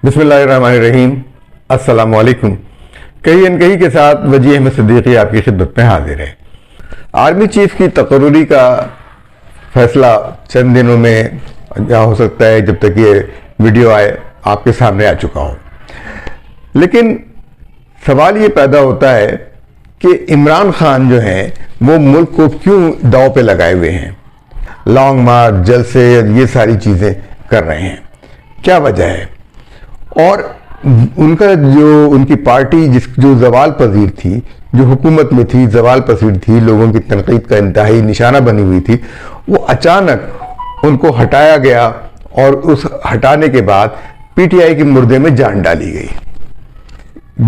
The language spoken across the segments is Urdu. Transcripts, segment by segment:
بسم اللہ الرحمن الرحیم۔ السلام علیکم۔ کہیں انکہی کے ساتھ وجیح احمد صدیقی آپ کی خدمت میں حاضر ہے۔ آرمی چیف کی تقرری کا فیصلہ چند دنوں میں یا ہو سکتا ہے جب تک یہ ویڈیو آئے آپ کے سامنے آ چکا ہو، لیکن سوال یہ پیدا ہوتا ہے کہ عمران خان جو ہیں وہ ملک کو کیوں داؤ پہ لگائے ہوئے ہیں، لانگ مارچ، جلسے، یہ ساری چیزیں کر رہے ہیں، کیا وجہ ہے؟ اور ان کا ان کی پارٹی جو زوال پذیر تھی، جو حکومت میں تھی، زوال پذیر تھی، لوگوں کی تنقید کا انتہائی نشانہ بنی ہوئی تھی، وہ اچانک ان کو ہٹایا گیا اور اس ہٹانے کے بعد پی ٹی آئی کے مردے میں جان ڈالی گئی،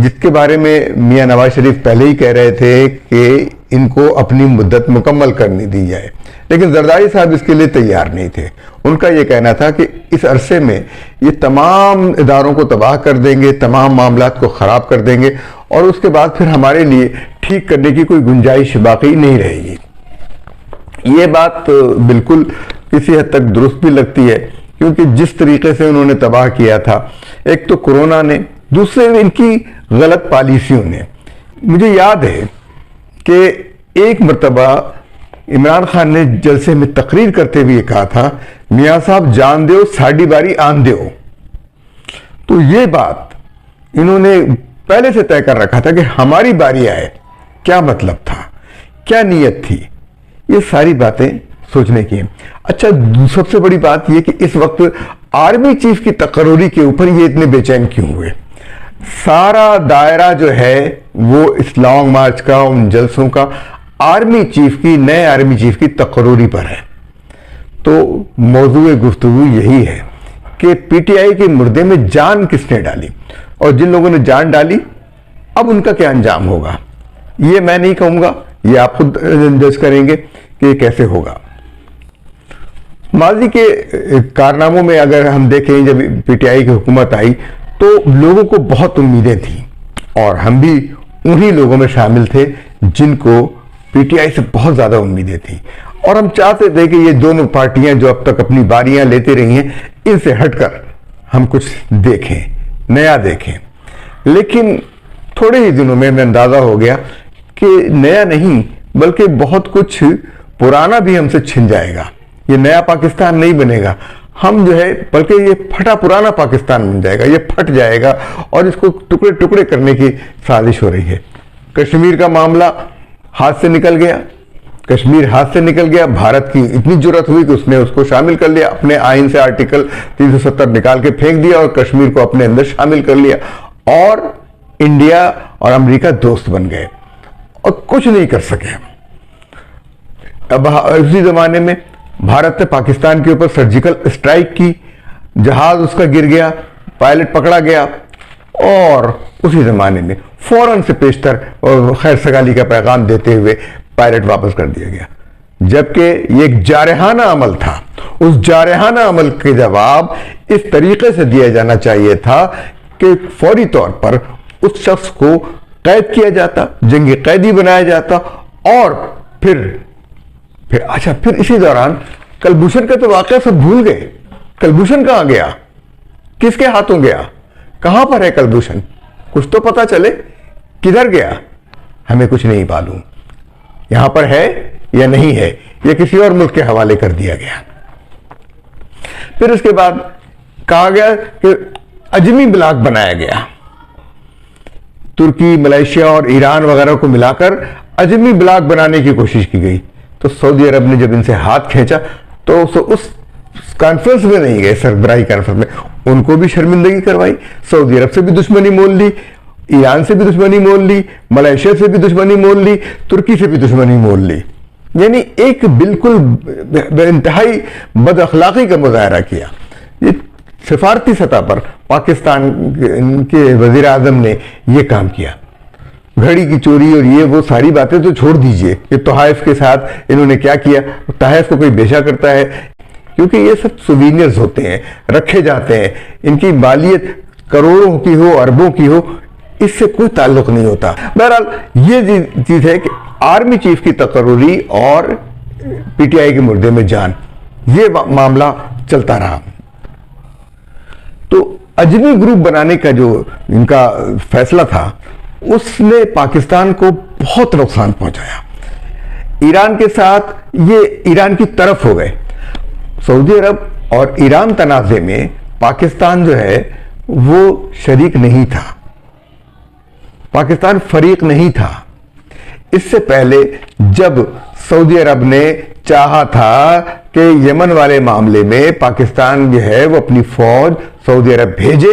جس کے بارے میں میاں نواز شریف پہلے ہی کہہ رہے تھے کہ ان کو اپنی مدت مکمل کرنے دی جائے، لیکن زرداری صاحب اس کے لیے تیار نہیں تھے۔ ان کا یہ کہنا تھا کہ اس عرصے میں یہ تمام اداروں کو تباہ کر دیں گے، تمام معاملات کو خراب کر دیں گے، اور اس کے بعد پھر ہمارے لیے ٹھیک کرنے کی کوئی گنجائش باقی نہیں رہے گی۔ یہ بات بالکل کسی حد تک درست بھی لگتی ہے، کیونکہ جس طریقے سے انہوں نے تباہ کیا تھا، ایک تو کورونا نے، دوسرے ان کی غلط پالیسیوں نے۔ مجھے یاد ہے کہ ایک مرتبہ عمران خان نے جلسے میں تقریر کرتے ہوئے کہا تھا، میاں صاحب جان دیو ساڈی باری آن دیو۔ تو یہ بات انہوں نے پہلے سے طے کر رکھا تھا کہ ہماری باری آئے۔ کیا مطلب تھا، کیا نیت تھی، یہ ساری باتیں سوچنے کی ہیں۔ اچھا، سب سے بڑی بات یہ کہ اس وقت آرمی چیف کی تقرری کے اوپر یہ اتنے بے چین کیوں ہوئے؟ سارا دائرہ جو ہے وہ اس لانگ مارچ کا، ان جلسوں کا، نئے آرمی چیف کی تقرری پر ہے۔ تو موضوع گفتگو یہی ہے کہ پی ٹی آئی کے مردے میں جان کس نے ڈالی، اور جن لوگوں نے جان ڈالی اب ان کا کیا انجام ہوگا؟ یہ میں نہیں کہوں گا، یہ آپ خود جج کریں گے کہ یہ کیسے ہوگا۔ ماضی کے کارناموں میں اگر ہم دیکھیں، جب پی ٹی آئی کی حکومت آئی تو لوگوں کو بہت امیدیں تھیں، اور ہم بھی انہی لوگوں میں شامل تھے جن کو پی ٹی آئی سے بہت زیادہ امیدیں تھیں، اور ہم چاہتے تھے کہ یہ دونوں پارٹیاں جو اب تک اپنی باریاں لیتے رہی ہیں، ان سے ہٹ کر ہم کچھ دیکھیں، نیا دیکھیں۔ لیکن تھوڑے ہی دنوں میں اندازہ ہو گیا کہ نیا نہیں بلکہ بہت کچھ پرانا بھی ہم سے چھن جائے گا۔ یہ نیا پاکستان نہیں بنے گا، ہم جو ہے بلکہ یہ پھٹا پرانا پاکستان بن جائے گا، یہ پھٹ جائے گا، اور اس کو ٹکڑے ٹکڑے کرنے کی سازش ہو رہی ہے۔ کشمیر کا معاملہ ہاتھ سے نکل گیا، کشمیر ہاتھ سے نکل گیا، بھارت کی اتنی جرأت ہوئی کہ اس نے اس کو شامل کر لیا، اپنے آئین سے آرٹیکل 370 نکال کے پھینک دیا اور کشمیر کو اپنے اندر شامل کر لیا، اور انڈیا اور امریکہ دوست بن گئے اور کچھ نہیں کر سکے۔ اب اسی زمانے میں بھارت نے پاکستان کے اوپر سرجیکل اسٹرائک کی، جہاز اس کا گر گیا، پائلٹ پکڑا گیا، اور اسی زمانے میں فوراً سے پیشتر اور خیر سگالی کا پیغام دیتے ہوئے پائلٹ واپس کر دیا گیا، جبکہ یہ ایک جارحانہ عمل تھا۔ اس جارحانہ عمل کے جواب اس طریقے سے دیا جانا چاہیے تھا کہ فوری طور پر اس شخص کو قید کیا جاتا، جنگی قیدی بنایا جاتا، اور پھر اسی دوران کلبھوشن کا تو واقعہ سب بھول گئے۔ کلبھوشن کہاں گیا؟ کس کے ہاتھوں گیا؟ کہاں پر ہے کلبھوشن؟ کچھ تو پتا چلے، کدھر گیا؟ ہمیں کچھ نہیں معلوم، یہاں پر ہے یا نہیں ہے، یہ کسی اور ملک کے حوالے کر دیا گیا۔ پھر اس کے بعد کہا گیا کہ عجمی بلاک بنایا گیا، ترکی، ملیشیا اور ایران وغیرہ کو ملا کر عجمی بلاک بنانے کی کوشش کی گئی۔ تو سعودی عرب نے جب ان سے ہاتھ کھینچا تو اس کانفرنس میں نہیں گئے، سربراہی کانفرنس میں، ان کو بھی شرمندگی کروائی، سعودی عرب سے بھی دشمنی مول لی، ایران سے بھی دشمنی مول لی، ملیشیا سے بھی دشمنی مول لی، ترکی سے بھی دشمنی مول لی، یعنی ایک بالکل انتہائی بد اخلاقی کا مظاہرہ کیا۔ یہ سفارتی سطح پر پاکستان کے وزیر اعظم نے یہ کام کیا۔ گھڑی کی چوری اور یہ وہ ساری باتیں تو چھوڑ دیجئے کہ تحائف کے ساتھ انہوں نے کیا کیا، تحائف کو کوئی بیچا کرتا ہے، کیونکہ یہ سب سووینئرز ہوتے ہیں، رکھے جاتے ہیں، ان کی مالیت کروڑوں کی ہو، اربوں کی ہو، اس سے کوئی تعلق نہیں ہوتا۔ بہرحال یہ چیز ہے کہ آرمی چیف کی تقرری اور پی ٹی آئی کے مردے میں جان، یہ معاملہ چلتا رہا۔ تو اجمی گروپ بنانے کا جو ان کا فیصلہ تھا اس نے پاکستان کو بہت نقصان پہنچایا. ایران کے ساتھ یہ ایران کی طرف ہو گئے. سعودی عرب اور ایران تنازع میں پاکستان جو ہے وہ شریک نہیں تھا, پاکستان فریق نہیں تھا. اس سے پہلے جب سعودی عرب نے چاہا تھا کہ یمن والے معاملے میں پاکستان جو ہے وہ اپنی فوج سعودی عرب بھیجے,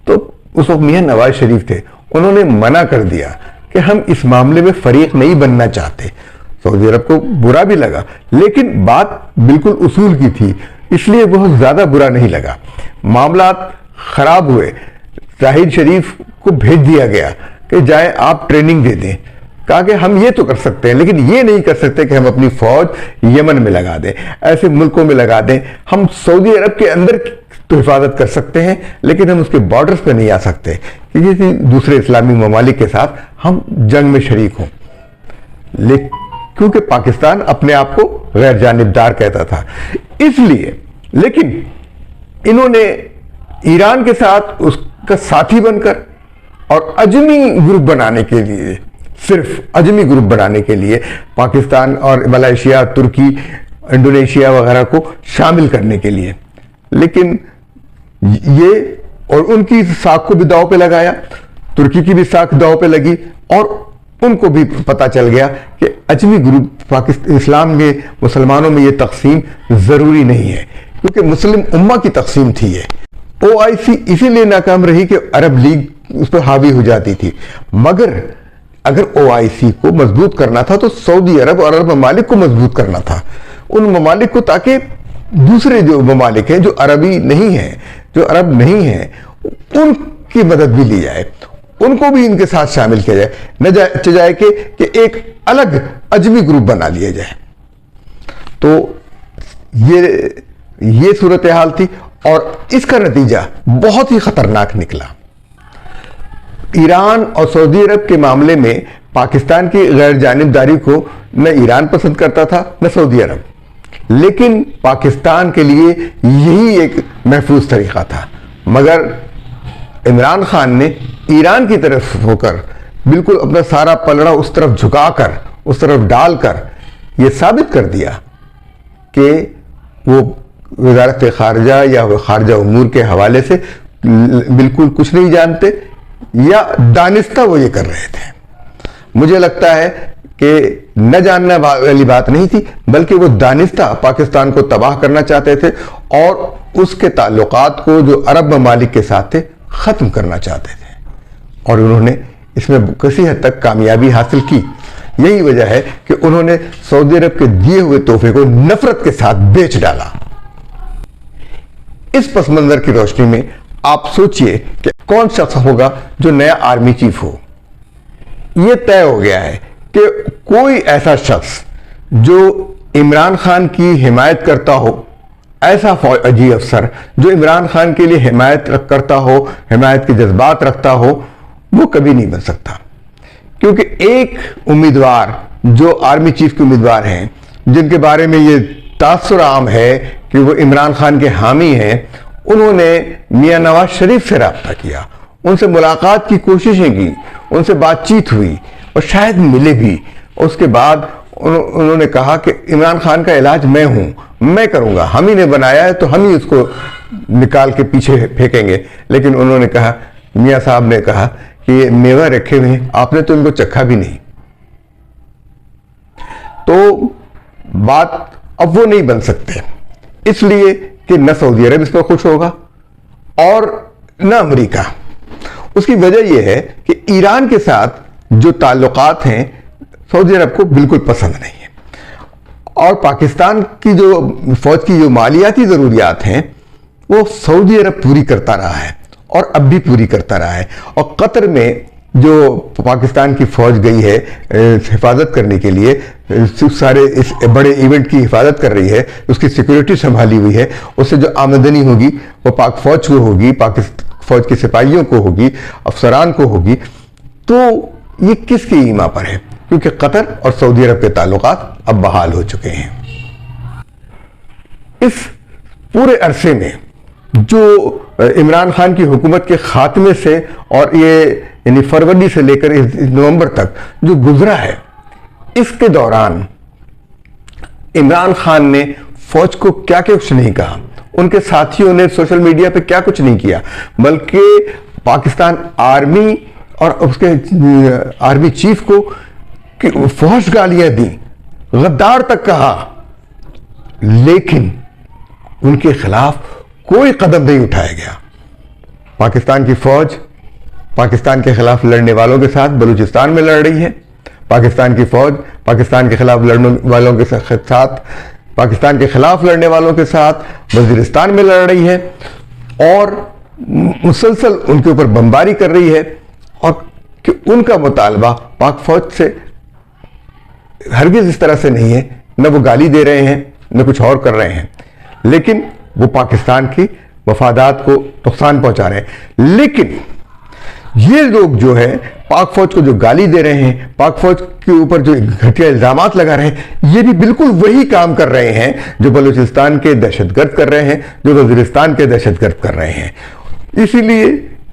تو اس وقت میاں نواز شریف تھے, انہوں نے منع کر دیا کہ ہم اس معاملے میں فریق نہیں بننا چاہتے. سعودی عرب کو برا بھی لگا, لیکن بات بالکل اصول کی تھی, اس لیے بہت زیادہ برا نہیں لگا. معاملات خراب ہوئے, زاہد شریف کو بھیج دیا گیا کہ جائیں آپ ٹریننگ دے دیں. کہا کہ ہم یہ تو کر سکتے ہیں لیکن یہ نہیں کر سکتے کہ ہم اپنی فوج یمن میں لگا دیں, ایسے ملکوں میں لگا دیں. ہم سعودی عرب کے اندر تو حفاظت کر سکتے ہیں لیکن ہم اس کے بارڈرز پہ نہیں آ سکتے کسی دوسرے اسلامی ممالک کے ساتھ ہم جنگ میں شریک ہوں. کیونکہ پاکستان اپنے آپ کو غیر جانبدار کہتا تھا, اس لیے. لیکن انہوں نے ایران کے ساتھ اس کا ساتھی بن کر اور اجمی گروپ بنانے کے لیے, صرف اجمی گروپ بنانے کے لیے پاکستان اور ملائیشیا, ترکی, انڈونیشیا وغیرہ کو شامل کرنے کے لیے, لیکن یہ اور ان کی ساکھ کو بھی داؤ پہ لگایا, ترکی کی بھی ساکھ داؤ پہ لگی, اور ان کو بھی پتا چل گیا کہ اجمی گروپ اسلام میں مسلمانوں میں یہ تقسیم ضروری نہیں ہے, کیونکہ مسلم امہ کی تقسیم تھی یہ. OIC اسی لیے ناکام رہی کہ عرب لیگ اس پر حاوی ہو جاتی تھی, مگر اگر OIC کو مضبوط کرنا تھا تو سعودی عرب اور عرب ممالک کو مضبوط کرنا تھا, ان ممالک کو, تاکہ دوسرے جو ممالک ہیں جو عربی نہیں ہیں, جو عرب نہیں ہیں, ان کی مدد بھی لی جائے, ان کو بھی ان کے ساتھ شامل کیا جائے, نہ جائے کہ ایک الگ اجمی گروپ بنا لیا جائے. تو یہ صورتحال تھی, اور اس کا نتیجہ بہت ہی خطرناک نکلا. ایران اور سعودی عرب کے معاملے میں پاکستان کی غیر جانبداری کو نہ ایران پسند کرتا تھا نہ سعودی عرب, لیکن پاکستان کے لیے یہی ایک محفوظ طریقہ تھا. مگر عمران خان نے ایران کی طرف ہو کر بالکل اپنا سارا پلڑا اس طرف جھکا کر, اس طرف ڈال کر یہ ثابت کر دیا کہ وہ وزارت خارجہ یا خارجہ امور کے حوالے سے بالکل کچھ نہیں جانتے, یا دانستہ وہ یہ کر رہے تھے. مجھے لگتا ہے کہ نہ جاننا والی بات نہیں تھی, بلکہ وہ دانستہ پاکستان کو تباہ کرنا چاہتے تھے اور اس کے تعلقات کو جو عرب ممالک کے ساتھ تھے ختم کرنا چاہتے تھے, اور انہوں نے اس میں کسی حد تک کامیابی حاصل کی. یہی وجہ ہے کہ انہوں نے سعودی عرب کے دیے ہوئے تحفے کو نفرت کے ساتھ بیچ ڈالا. اس پس منظر کی روشنی میں آپ سوچئے کہ کون شخص ہوگا جو نیا آرمی چیف ہو. یہ طے ہو گیا ہے کہ کوئی ایسا شخص جو عمران خان کی حمایت کرتا ہو, ایسا فوجی افسر جو عمران خان کے لیے حمایت کرتا ہو, حمایت کے جذبات رکھتا ہو, وہ کبھی نہیں بن سکتا. کیونکہ ایک امیدوار جو آرمی چیف کے امیدوار ہیں, جن کے بارے میں یہ تاثر عام ہے کہ وہ عمران خان کے حامی ہیں, انہوں نے میاں نواز شریف سے رابطہ کیا, ان سے ملاقات کی کوششیں کی, ان سے بات چیت ہوئی اور شاید ملے بھی. اس کے بعد انہوں نے کہا کہ عمران خان کا علاج میں ہوں, میں کروں گا, ہم ہی نے بنایا ہے تو ہم ہی اس کو نکال کے پیچھے پھینکیں گے. لیکن انہوں نے کہا, میاں صاحب نے کہا کہ یہ میوہ رکھے ہوئے ہیں, آپ نے تو ان کو چکھا بھی نہیں. تو بات اب وہ نہیں بن سکتے, اس لیے کہ نہ سعودی عرب اس پر خوش ہوگا اور نہ امریکہ. اس کی وجہ یہ ہے کہ ایران کے ساتھ جو تعلقات ہیں سعودی عرب کو بالکل پسند نہیں ہے, اور پاکستان کی جو فوج کی جو مالیاتی ضروریات ہیں وہ سعودی عرب پوری کرتا رہا ہے اور اب بھی پوری کرتا رہا ہے. اور قطر میں جو پاکستان کی فوج گئی ہے حفاظت کرنے کے لیے, سارے اس بڑے ایونٹ کی حفاظت کر رہی ہے, اس کی سیکورٹی سنبھالی ہوئی ہے, اس سے جو آمدنی ہوگی وہ پاک فوج کو ہوگی, فوج کے سپاہیوں کو ہوگی, افسران کو ہوگی. تو یہ کس کی ایما پر ہے؟ کیونکہ قطر اور سعودی عرب کے تعلقات اب بحال ہو چکے ہیں. اس پورے عرصے میں جو عمران خان کی حکومت کے خاتمے سے اور یہ یعنی فروری سے لے کر نومبر تک جو گزرا ہے، اس کے دوران عمران خان نے فوج کو کیا کچھ نہیں کہا، ان کے ساتھیوں نے سوشل میڈیا پہ کیا کچھ نہیں کیا، بلکہ پاکستان آرمی اور اس کے آرمی چیف کو فحش گالیاں دیں، غدار تک کہا، لیکن ان کے خلاف کوئی قدم نہیں اٹھایا گیا۔ پاکستان کی فوج پاکستان کے خلاف لڑنے والوں کے ساتھ بلوچستان میں لڑ رہی ہے، پاکستان کی فوج پاکستان کے خلاف لڑنے والوں کے ساتھ پاکستان کے خلاف لڑنے والوں کے ساتھ وزیرستان میں لڑ رہی ہے، اور مسلسل ان کے اوپر بمباری کر رہی ہے، اور کہ ان کا مطالبہ پاک فوج سے ہرگز اس طرح سے نہیں ہے، نہ وہ گالی دے رہے ہیں نہ کچھ اور کر رہے ہیں، لیکن وہ پاکستان کی مفادات کو نقصان پہنچا رہے ہیں۔ لیکن یہ لوگ جو ہے پاک فوج کو جو گالی دے رہے ہیں، پاک فوج کے اوپر جو گھٹیا الزامات لگا رہے ہیں، یہ بھی بالکل وہی کام کر رہے ہیں جو بلوچستان کے دہشت گرد کر رہے ہیں، جو وزیرستان کے دہشت گرد کر رہے ہیں۔ اسی لیے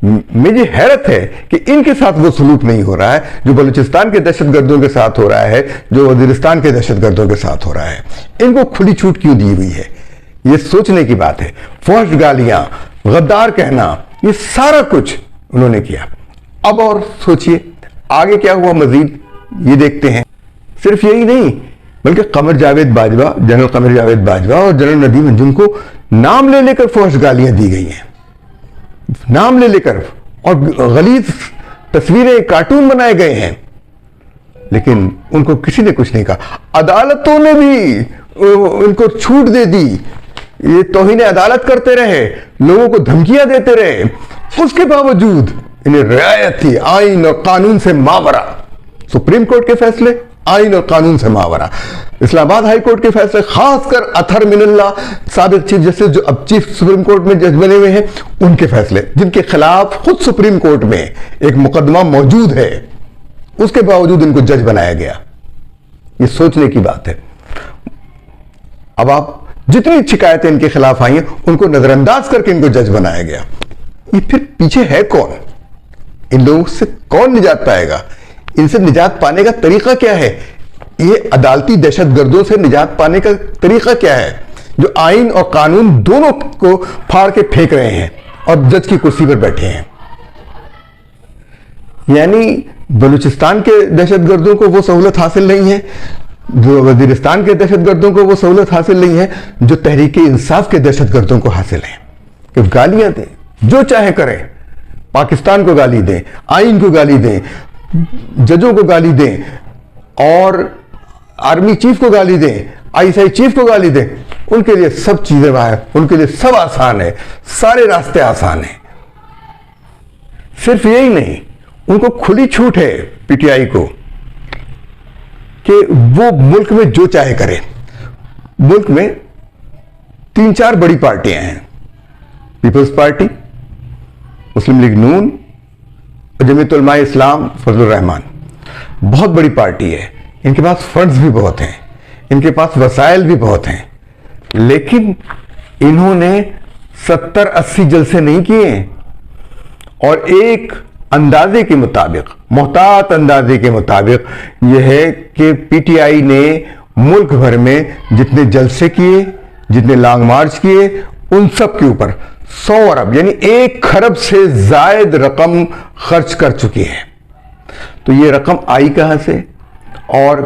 مجھے حیرت ہے کہ ان کے ساتھ وہ سلوک نہیں ہو رہا ہے جو بلوچستان کے دہشت گردوں کے ساتھ ہو رہا ہے، جو وزیرستان کے دہشت گردوں کے ساتھ ہو رہا ہے۔ ان کو کھلی چھوٹ کیوں دی ہوئی ہے؟ یہ سوچنے کی بات ہے۔ فحش گالیاں، غدار کہنا، یہ سارا کچھ انہوں نے کیا۔ اب اور سوچئے آگے کیا ہوا مزید، یہ دیکھتے ہیں۔ صرف یہی نہیں بلکہ قمر جاوید باجوہ، جنرل قمر جاوید باجوہ اور جنرل ندیم انجم کو نام لے لے کر فحش گالیاں دی گئی ہیں، نام لے لے کر، اور غلیظ تصویریں، کارٹون بنائے گئے ہیں، لیکن ان کو کسی نے کچھ نہیں کہا۔ عدالتوں نے بھی ان کو چھوٹ دے دی، یہ توہین عدالت کرتے رہے، لوگوں کو دھمکیاں دیتے رہے، اس کے باوجود انہیں رعایت تھی آئین اور قانون سے ماورا۔ سپریم کورٹ کے فیصلے آئین اور قانون سے ماورا، اسلام آباد ہائی کورٹ کے فیصلے، خاص کر اطہر من اللہ سابق چیف جسٹس جو اب چیف سپریم کورٹ میں جج بنے ہوئے ہیں، ان کے فیصلے جن کے خلاف خود سپریم کورٹ میں ایک مقدمہ موجود ہے، اس کے باوجود ان کو جج بنایا گیا۔ یہ سوچنے کی بات ہے۔ اب آپ جتنی شکایتیں ان کے خلاف آئی ہیں ان کو نظر انداز کر کے ان کو جج بنایا گیا۔ یہ پھر پیچھے ہے کون؟ ان لوگوں سے کون نجات پائے گا؟ ان سے نجات پانے کا طریقہ کیا ہے؟ یہ عدالتی دہشت گردوں سے نجات پانے کا طریقہ کیا ہے جو آئین اور قانون دونوں کو پھاڑ کے پھینک رہے ہیں اور جج کی کرسی پر بیٹھے ہیں؟ یعنی بلوچستان کے دہشت گردوں کو وہ سہولت حاصل نہیں ہے جو وزیرستان کے دہشت گردوں کو وہ سہولت حاصل نہیں ہے جو تحریک انصاف کے دہشت گردوں کو حاصل ہے، کہ گالیاں دیں، جو چاہے کریں، پاکستان کو گالی دیں، آئین کو گالی دیں، ججوں کو گالی دیں، اور آرمی چیف کو گالی دیں، ISI چیف کو گالی دیں، ان کے لیے سب چیزیں باہر، ان کے لیے سب آسان ہے، سارے راستے آسان ہیں۔ صرف یہی نہیں، ان کو کھلی چھوٹ ہے PTI کو کہ وہ ملک میں جو چاہے کرے۔ ملک میں 3-4 بڑی پارٹیاں ہیں، پیپلز پارٹی، مسلم لیگ نون، جمعیت علماء اسلام فضل الرحمان، بہت بڑی پارٹی ہے، ان کے پاس فنڈز بھی بہت ہیں، ان کے پاس وسائل بھی بہت ہیں، لیکن انہوں نے 70-80 جلسے نہیں کیے، اور ایک اندازے کے مطابق، محتاط اندازے کے مطابق یہ ہے کہ PTI نے ملک بھر میں جتنے جلسے کیے، جتنے لانگ مارچ کیے، ان سب کے اوپر 100 ارب یعنی 1 خرب سے زائد رقم خرچ کر چکی ہے۔ تو یہ رقم آئی کہاں سے اور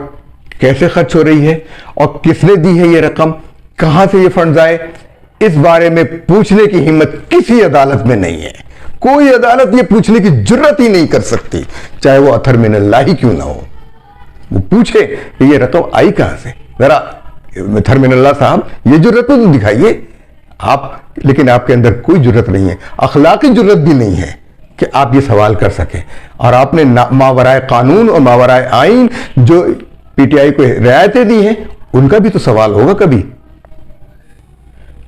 کیسے خرچ ہو رہی ہے اور کس نے دی ہے یہ رقم، کہاں سے یہ فنڈز آئے، اس بارے میں پوچھنے کی ہمت کسی عدالت میں نہیں ہے۔ کوئی عدالت یہ پوچھنے کی جرت ہی نہیں کر سکتی، چاہے وہ اطہر من اللہ ہی کیوں نہ ہو، وہ پوچھے کہ یہ رقم آئی کہاں سے۔ ذرا اطہر من اللہ صاحب یہ جرت تو دکھائیے آپ، لیکن آپ کے اندر کوئی جرت نہیں ہے، اخلاقی جرت بھی نہیں ہے کہ آپ یہ سوال کر سکیں۔ اور آپ نے ماورائے قانون اور ماورائے آئین جو PTI کو رعایتیں دی ہیں ان کا بھی تو سوال ہوگا کبھی۔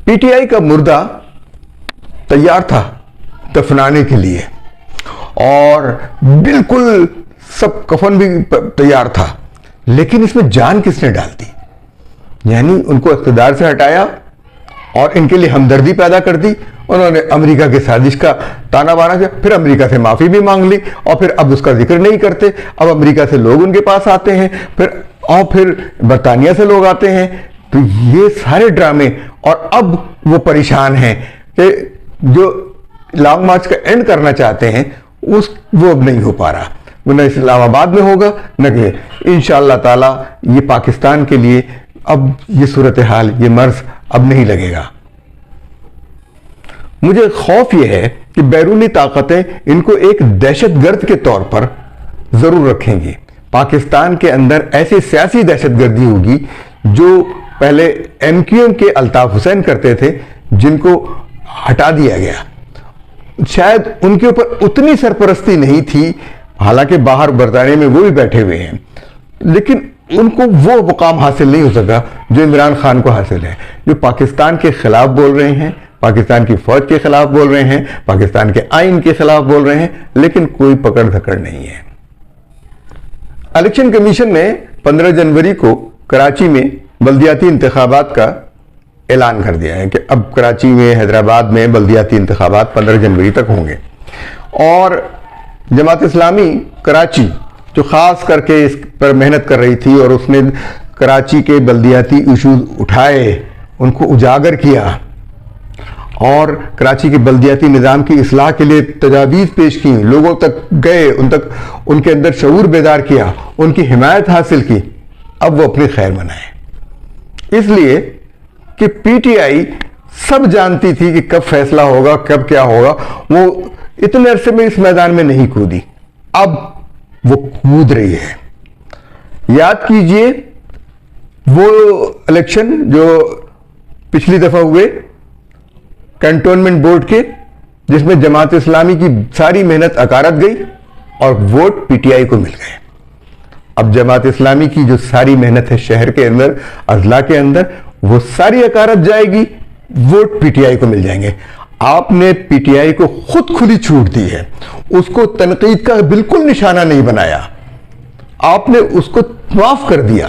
PTI کا مردہ تیار تھا دفنانے کے لیے، اور بالکل سب کفن بھی تیار تھا، لیکن اس میں جان کس نے ڈال دی؟ یعنی ان کو اقتدار سے ہٹایا اور ان کے لیے ہمدردی پیدا کر دی انہوں نے امریکہ کی سازش کا تانا بانا کیا، پھر امریکہ سے معافی بھی مانگ لی، اور پھر اب اس کا ذکر نہیں کرتے۔ اب امریکہ سے لوگ ان کے پاس آتے ہیں، پھر برطانیہ سے لوگ آتے ہیں۔ تو یہ سارے ڈرامے، اور اب وہ پریشان ہیں کہ جو لانگ مارچ کا اینڈ کرنا چاہتے ہیں وہ اب نہیں ہو پا رہا، وہ نہ اسلام آباد میں ہوگا نہ کہ انشاءاللہ تعالی یہ پاکستان کے لیے اب یہ صورتحال، یہ مرض اب نہیں لگے گا۔ مجھے خوف یہ ہے کہ بیرونی طاقتیں ان کو ایک دہشت گرد کے طور پر ضرور رکھیں گی۔ پاکستان کے اندر ایسی سیاسی دہشت گردی ہوگی جو پہلے ایم کیو ایم کے الطاف حسین کرتے تھے، جن کو ہٹا دیا گیا۔ شاید ان کے اوپر اتنی سرپرستی نہیں تھی، حالانکہ باہر برطانیہ میں وہ بھی بیٹھے ہوئے ہیں، لیکن ان کو وہ مقام حاصل نہیں ہو سکا جو عمران خان کو حاصل ہے، جو پاکستان کے خلاف بول رہے ہیں، پاکستان کی فوج کے خلاف بول رہے ہیں، پاکستان کے آئین کے خلاف بول رہے ہیں، لیکن کوئی پکڑ دھکڑ نہیں ہے۔ الیکشن کمیشن نے 15 جنوری کو کراچی میں بلدیاتی انتخابات کا اعلان کر دیا ہے کہ اب کراچی میں، حیدرآباد میں بلدیاتی انتخابات 15 جنوری تک ہوں گے، اور جماعت اسلامی کراچی جو خاص کر کے اس پر محنت کر رہی تھی اور اس نے کراچی کے بلدیاتی ایشوز اٹھائے، ان کو اجاگر کیا، اور کراچی کے بلدیاتی نظام کی اصلاح کے لیے تجاویز پیش کی، لوگوں تک گئے، ان کے اندر شعور بیدار کیا، ان کی حمایت حاصل کی، اب وہ اپنی خیر منائے۔ اس لیے کہ پی ٹی آئی سب جانتی تھی کہ کب فیصلہ ہوگا، کب کیا ہوگا، وہ اتنے عرصے میں اس میدان میں نہیں کودی، اب وہ کود رہی ہے۔ یاد کیجئے وہ الیکشن جو پچھلی دفعہ ہوئے کنٹونمنٹ بورڈ کے، جس میں جماعت اسلامی کی ساری محنت اکارت گئی اور ووٹ پی ٹی آئی کو مل گئے۔ اب جماعت اسلامی کی جو ساری محنت ہے شہر کے اندر، اضلاع کے اندر، وہ ساری اکارت جائے گی، ووٹ پی ٹی آئی کو مل جائیں گے۔ آپ نے پی ٹی آئی کو خود کھلی چھوٹ دی ہے، اس کو تنقید کا بالکل نشانہ نہیں بنایا، آپ نے اس کو معاف کر دیا۔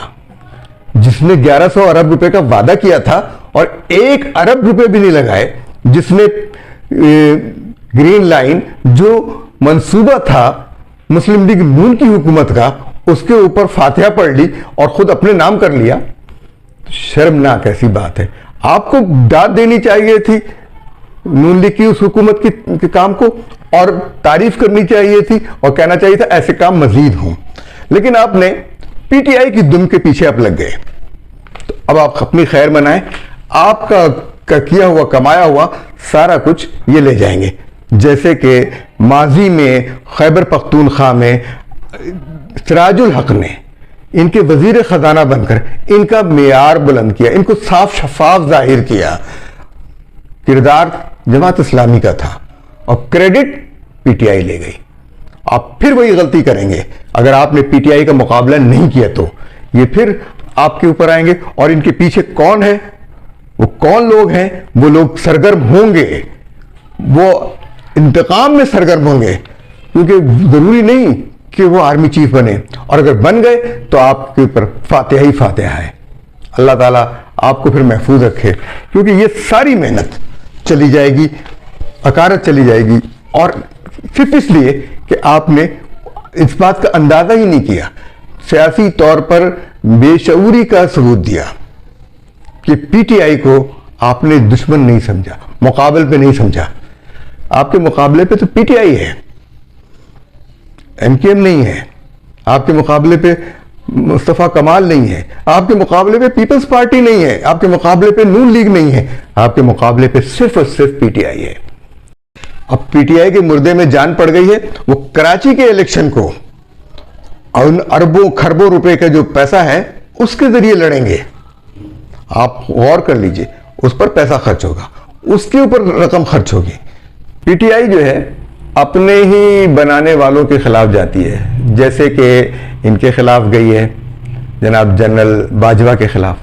جس نے 1100 ارب روپے کا وعدہ کیا تھا اور 1 ارب روپے بھی نہیں لگائے، جس نے گرین لائن جو منصوبہ تھا مسلم لیگ نون کی حکومت کا، اس کے اوپر فاتحہ پڑھ لی اور خود اپنے نام کر لیا، شرمناک ایسی بات ہے۔ آپ کو داد دینی چاہیے تھی نون لیگ کی اس حکومت کے کام کو، اور تعریف کرنی چاہیے تھی اور کہنا چاہیے تھا ایسے کام مزید ہوں، لیکن آپ نے پی ٹی آئی کی دم کے پیچھے اب لگ گئے۔ تو اب آپ اپنی خیر منائیں، آپ کا کیا ہوا، کمایا ہوا سارا کچھ یہ لے جائیں گے، جیسے کہ ماضی میں خیبر پختونخوا میں سراج الحق نے ان کے وزیر خزانہ بن کر ان کا معیار بلند کیا، ان کو صاف شفاف ظاہر کیا۔ کردار جماعت اسلامی کا تھا اور کریڈٹ پی ٹی آئی لے گئی۔ آپ پھر وہی غلطی کریں گے اگر آپ نے پی ٹی آئی کا مقابلہ نہیں کیا، تو یہ پھر آپ کے اوپر آئیں گے، اور ان کے پیچھے کون ہے، وہ کون لوگ ہیں، وہ لوگ سرگرم ہوں گے، وہ انتقام میں سرگرم ہوں گے، کیونکہ ضروری نہیں کہ وہ آرمی چیف بنے، اور اگر بن گئے تو آپ کے اوپر فاتحہ ہی فاتحہ ہے۔ اللہ تعالیٰ آپ کو پھر محفوظ رکھے، کیونکہ یہ ساری محنت چلی جائے گی، اکارت چلی جائے گی، اور صرف اس لیے کہ آپ نے اس بات کا اندازہ ہی نہیں کیا، سیاسی طور پر بے شعوری کا ثبوت دیا کہ پی ٹی آئی کو آپ نے دشمن نہیں سمجھا، مقابل پہ نہیں سمجھا۔ آپ کے مقابلے پہ تو پی ٹی آئی ہے، ایم کیو ایم نہیں ہے، آپ کے مقابلے پہ مصطفیٰ کمال نہیں ہے، آپ کے مقابلے پہ پیپلز پارٹی نہیں ہے، آپ کے مقابلے پہ نون لیگ نہیں ہے، آپ کے مقابلے پہ صرف اور صرف پی ٹی آئی ہے۔ اب پی ٹی آئی کے مردے میں جان پڑ گئی ہے، وہ کراچی کے الیکشن کو اور ان اربوں کھربوں روپے کا جو پیسہ ہے اس کے ذریعے لڑیں گے۔ آپ غور کر لیجئے، اس پر پیسہ خرچ ہوگا، اس کے اوپر رقم خرچ ہوگی۔ پی ٹی آئی جو ہے اپنے ہی بنانے والوں کے خلاف جاتی ہے، جیسے کہ ان کے خلاف گئی ہے جناب جنرل باجوہ کے خلاف۔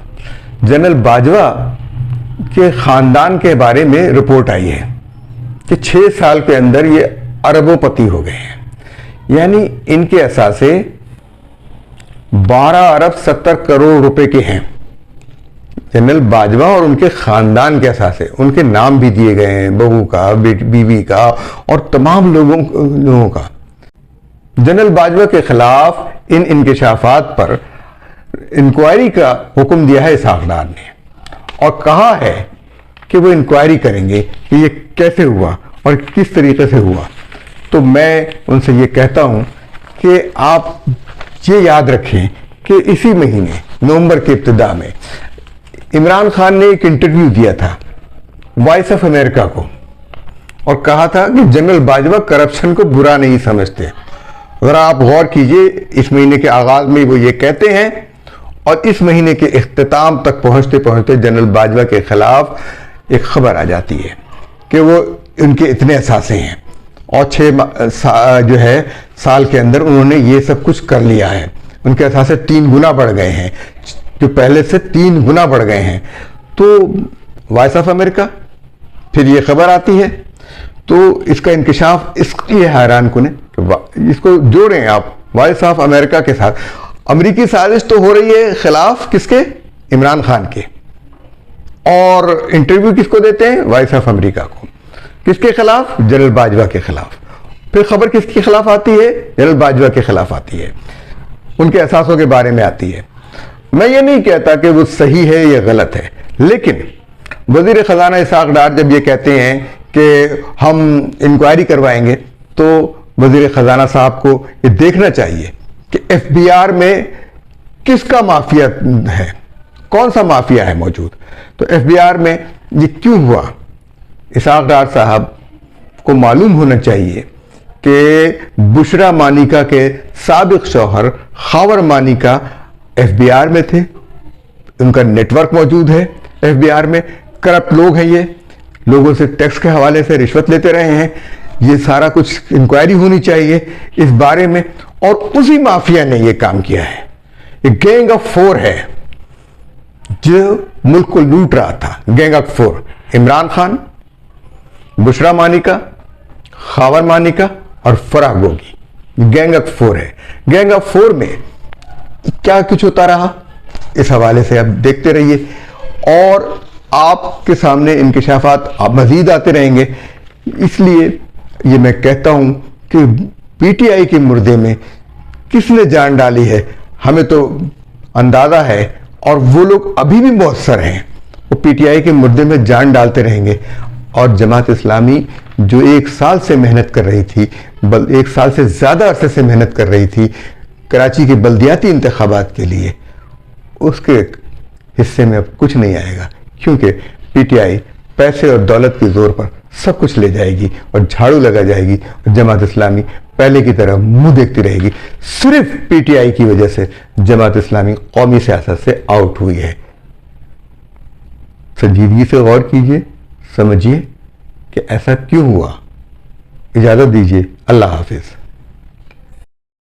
جنرل باجوہ کے خاندان کے بارے میں رپورٹ آئی ہے کہ 6 سال کے اندر یہ اربوں پتی ہو گئے ہیں، یعنی ان کے اثاثے 12 ارب 70 کروڑ روپے کے ہیں۔ جنرل باجوہ اور ان کے خاندان کے اثاثے، ان کے نام بھی دیے گئے ہیں، بہو کا، بیوی کا اور تمام لوگوں کا۔ جنرل باجوہ کے خلاف ان انکشافات پر انکوائری کا حکم دیا ہے اسحاق ڈار نے، اور کہا ہے کہ وہ انکوائری کریں گے کہ یہ کیسے ہوا اور کس طریقے سے ہوا۔ تو میں ان سے یہ کہتا ہوں کہ آپ یہ یاد رکھیں کہ اسی مہینے نومبر کے ابتدا میں عمران خان نے ایک انٹرویو دیا تھا وائس آف امریکہ کو، اور کہا تھا کہ جنرل باجوہ کرپشن کو برا نہیں سمجھتے۔ ذرا آپ غور کیجئے، اس مہینے کے آغاز میں وہ یہ کہتے ہیں اور اس مہینے کے اختتام تک پہنچتے پہنچتے جنرل باجوہ کے خلاف ایک خبر آ جاتی ہے کہ وہ ان کے اتنے اثاثے ہیں، اور 6 سال کے اندر انہوں نے یہ سب کچھ کر لیا ہے۔ ان کے اثاثے 3 گنا بڑھ گئے ہیں، جو پہلے سے 3 گنا بڑھ گئے ہیں۔ تو وائس آف امریکہ، پھر یہ خبر آتی ہے، تو اس کا انکشاف اس لیے حیران کن ہے، اس کو جوڑیں آپ وائس آف امریکہ کے ساتھ۔ امریکی سازش تو ہو رہی ہے خلاف کس کے؟ عمران خان کے، اور انٹرویو کس کو دیتے ہیں؟ وائس آف امریکہ کو۔ کس کے خلاف؟ جنرل باجوہ کے خلاف۔ پھر خبر کس کے خلاف آتی ہے؟ جنرل باجوہ کے خلاف آتی ہے، ان کے اثاثوں کے بارے میں آتی ہے۔ میں یہ نہیں کہتا کہ وہ صحیح ہے یا غلط ہے، لیکن وزیر خزانہ اسحاق ڈار جب یہ کہتے ہیں کہ ہم انکوائری کروائیں گے، تو وزیر خزانہ صاحب کو یہ دیکھنا چاہیے کہ ایف بی آر میں کس کا مافیا ہے، کون سا مافیا ہے موجود۔ تو ایف بی آر میں یہ کیوں ہوا؟ اسحاق ڈار صاحب کو معلوم ہونا چاہیے کہ بشرا مانیکا کے سابق شوہر Khawar Manika F B R میں تھے، ان کا نیٹ ورک موجود ہے ایف بی آر میں، کرپٹ لوگ ہیں، یہ لوگوں سے ٹیکس کے حوالے سے رشوت لیتے رہے ہیں۔ یہ سارا کچھ انکوائری ہونی چاہیے اس بارے میں، اور اسی مافیا نے یہ کام کیا ہے۔ یہ گینگ آف 4 ہے جو ملک کو لوٹ رہا تھا۔ گینگ آف 4، عمران خان، بشرا مانیکا، خاور مانیکا اور فرح گوگی، گینگ آف 4 ہے۔ گینگ آف 4 میں کیا کچھ ہوتا رہا، اس حوالے سے آپ دیکھتے رہیے، اور آپ کے سامنے انکشافات مزید آتے رہیں گے۔ اس لیے یہ میں کہتا ہوں کہ پی ٹی آئی کے مردے میں کس نے جان ڈالی ہے ہمیں تو اندازہ ہے، اور وہ لوگ ابھی بھی مؤثر ہیں، وہ پی ٹی آئی کے مردے میں جان ڈالتے رہیں گے۔ اور جماعت اسلامی جو 1 سال سے محنت کر رہی تھی، 1 سال سے زیادہ عرصے سے محنت کر رہی تھی کراچی کے بلدیاتی انتخابات کے لیے، اس کے حصے میں اب کچھ نہیں آئے گا، کیونکہ پی ٹی آئی پیسے اور دولت کے زور پر سب کچھ لے جائے گی اور جھاڑو لگا جائے گی، اور جماعت اسلامی پہلے کی طرح منہ دیکھتی رہے گی۔ صرف پی ٹی آئی کی وجہ سے جماعت اسلامی قومی سیاست سے آؤٹ ہوئی ہے۔ سنجیدگی سے غور کیجئے، سمجھیے کہ ایسا کیوں ہوا۔ اجازت دیجیے، اللہ حافظ۔